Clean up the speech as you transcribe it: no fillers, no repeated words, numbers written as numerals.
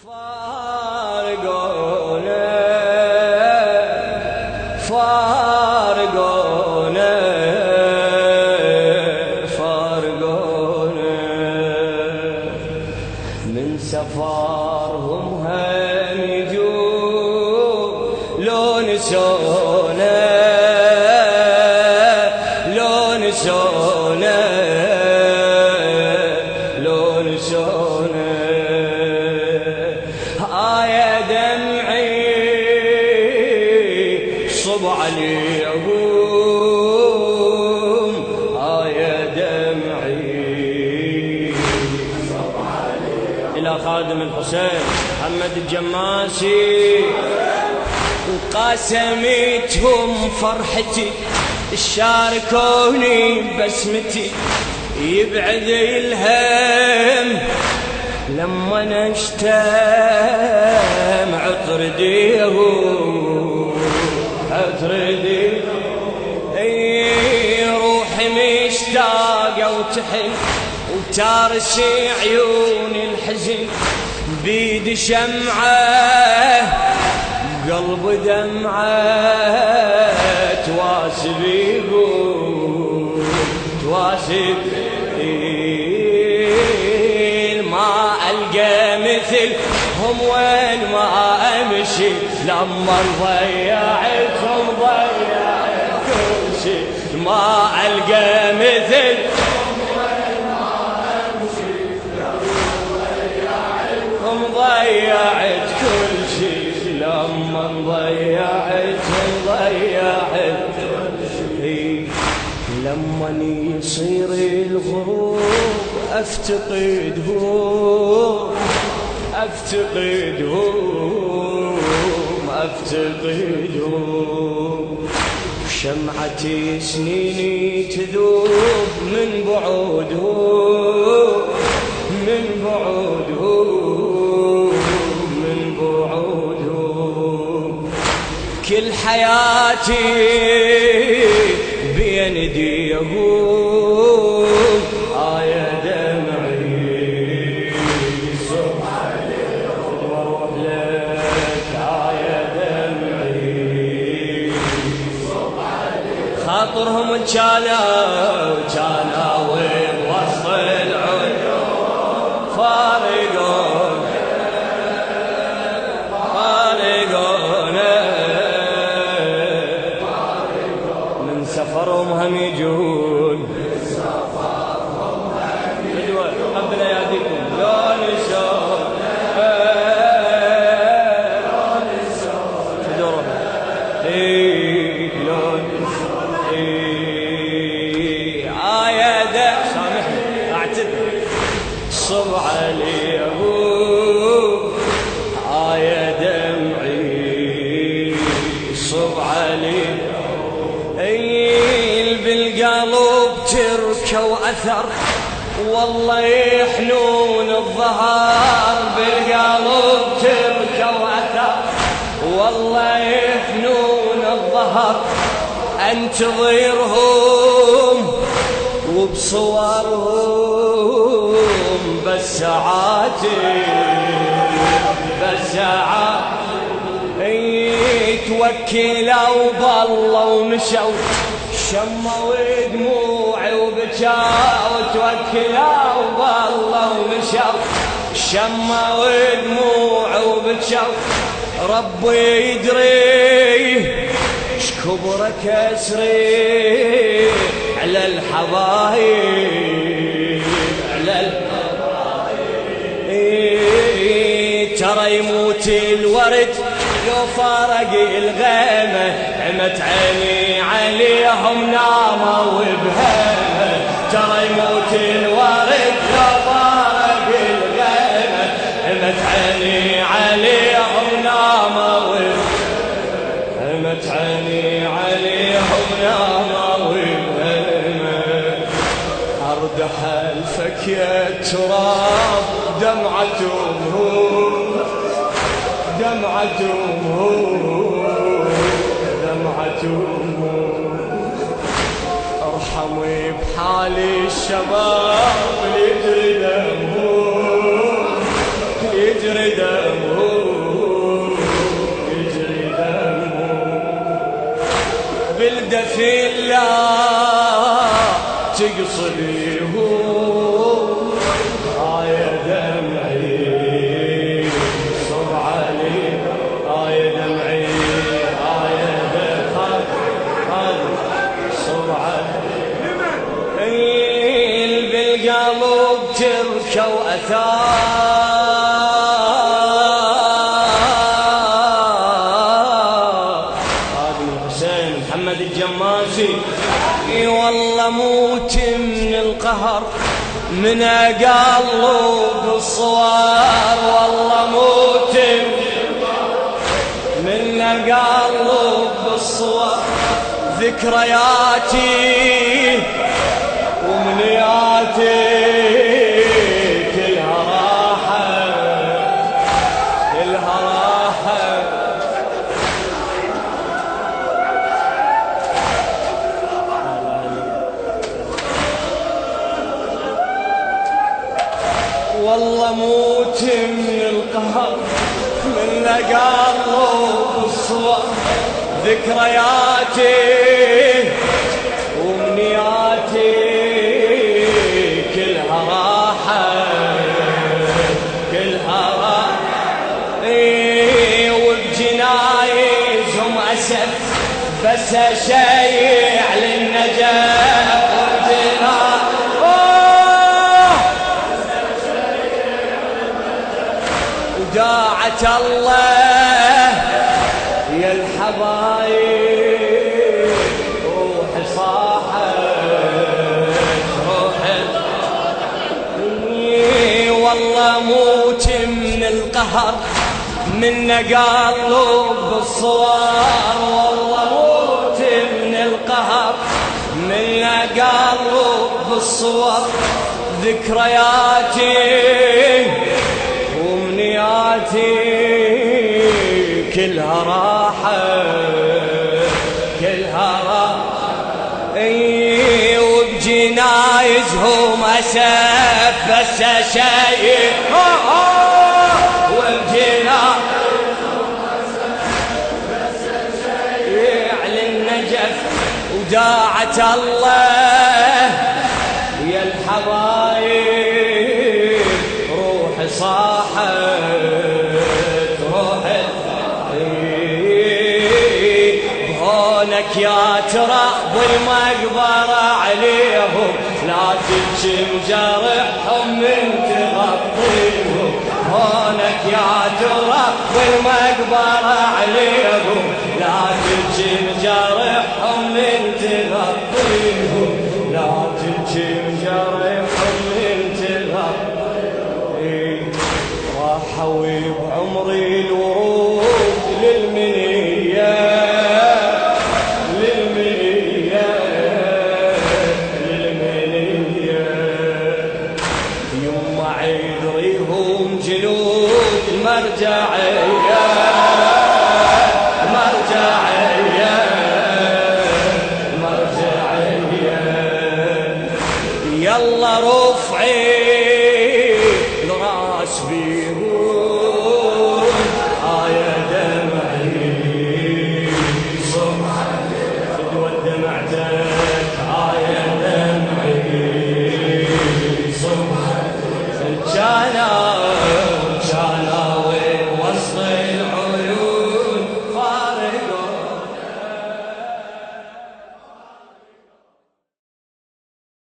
فارقونا فارقونا فارقونا من سفرهم هم يجون لو نسونا لو نسونا لو نسونا يا دمعي صب عليهم يا دمعي صب عليهم إلى خادم الحسين محمد الجماسي وقاسمتهم فرحتي شاركوني بسمتي يبعد الهم لما نشتم عطرديه روحي مشتاقة وتحن وتارسي عيون الحزن بيد شمعة قلب دمعة تواسب ما ألقى مثلهم وين ما أمشي لما ضيعتهم ضيعت كل شي ما ألقى مثلهم وين ما أمشي لما ضيعت كل شي لما ضيعتهم ضيعت كل شي لما يصير الغروب أفتقدهم شمعتي سنيني تذوب من بعودهم كل حياتي بين ايديهم يا دمعي صب عليهم واروح لك يا دمعي صب عليهم خاطرهم كانوا وين وسط العيون فارقونا من سفرهم هم يجون قبل اياديكم لون الشوق لون يا دم سامحني اعتذر صب عليهم يا دمعي صب عليهم بالقلب تركه واثر والله يحنون الظهر بالقلب تركه واثر والله يحنون الظهر انتظرهم وبصورهم بس ساعاتي توكلوا بالله ومشوا شموا دموعي وبكاوا توكلوا بالله ومشوا شموا دموعي وبكاوا ربي يدري شكبر كسري على الحبايب ترى يموت الورد لو فارق الغيمة عمت عيني عليهم ناموا وبهمة ترى يموت الورد لو فارق الغيمة عمت عيني عليهم ناموا عمت عيني عليهم ناموا وبهمة أرد حلفك يا تراب دمعتهم ارحمي بحالي الشباب يجري دمهم ودفي الله تقصريهم يا دمعي صب علي يا دمعي يا دمعي صب علي بالقلب تركوا أثار هذا الحسين محمد الجماسي والله موت من القهر من قلب الصوار والله موت من قلب الصوار ذكرياتي ومنياتي كلها راحة كلها راحة والله موت من القهر من قلب الصور ذكرياتي ومنياتي كلها راحة كلها راحة وبجنايزهم أسف بس أشيع للنجاة وداعة الله يا الحبايب روحي صاحت روحي والله موت من القهر من قلب الصوار والله موت من القهر من قلب الصور ذكرياتي ومنياتي كلها راحة كلها راحة وبجنايزهم أسف بس شيء وبجنايزهم أسف بس شيء على النجف وداعة الله يا الحبايب روحي صاحت روحي هونك يا تراب المقبرة عليهم لا تبكي مجرحهم من تغطيهم هونك يا تراب المقبرة عليهم لا تبكي مجرحهم من تغطيهم لا تبكي مجرحهم من تغطيهم راحوا بعمري الورود للمنية للمنية للمنية يما عيد ريهم جلود المرجعية